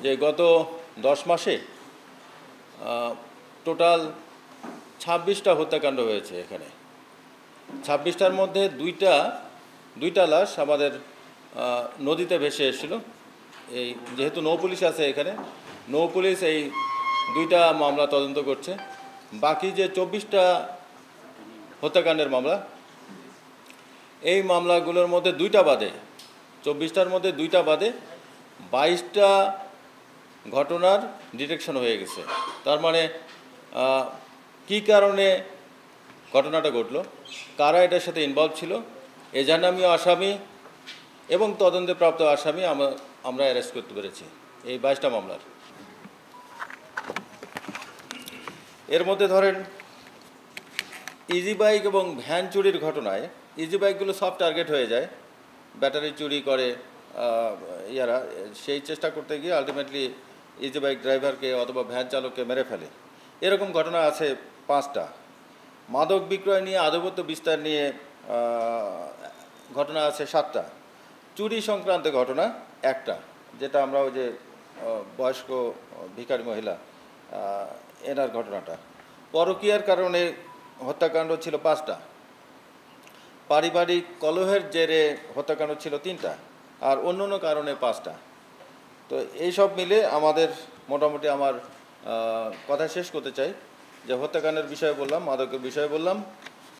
যে গত 10 মাসে টোটাল 26টা হত্যাকাণ্ড হয়েছে এখানে। 26টার মধ্যে দুইটা লাশ আমাদের নদীতে ভেসে এসেছিল। এই যেহেতু নৌ পুলিশ আছে এখানে, নৌ পুলিশ এই দুইটা মামলা তদন্ত করছে। বাকি যে 24টা হত্যাকাণ্ডের মামলা, এই মামলাগুলোর মধ্যে 2টা বাদে, 24টার মধ্যে 2টা বাদে 22টা ঘটনার ডিটেকশন হয়ে গেছে। তার মানে কী কারণে ঘটনাটা ঘটলো, কারা এটার সাথে ইনভলভ ছিল, এজাহারনামীয় আসামি এবং তদন্তে প্রাপ্ত আসামি আমরা অ্যারেস্ট করতে পেরেছি এই 22টা মামলার। এর মধ্যে ধরেন ইজি বাইক এবং ভ্যান চুরির ঘটনায় ইজি বাইকগুলো সব টার্গেট হয়ে যায়, ব্যাটারি চুরি করে ইয়ারা, সেই চেষ্টা করতে গিয়ে আলটিমেটলি ইজি বাইক ড্রাইভারকে অথবা ভ্যান চালককে মেরে ফেলে। এরকম ঘটনা আছে 5টা। মাদক বিক্রয় নিয়ে আধিপত্য বিস্তার নিয়ে ঘটনা আছে 7টা। চুরি সংক্রান্ত ঘটনা 1টা, যেটা আমরা ওই যে বয়স্ক ভিখারি মহিলা এনার ঘটনাটা। পরকীয়ার কারণে হত্যাকাণ্ড ছিল 5টা। পারিবারিক কলহের জেরে হত্যাকাণ্ড ছিল 3টা, আর অন্য কারণে 5টা। তো এই সব মিলে আমাদের মোটামুটি আমার কথা শেষ করতে চাই যে হত্যাকাণ্ডের বিষয়ে বললাম, মাদকের বিষয়ে বললাম,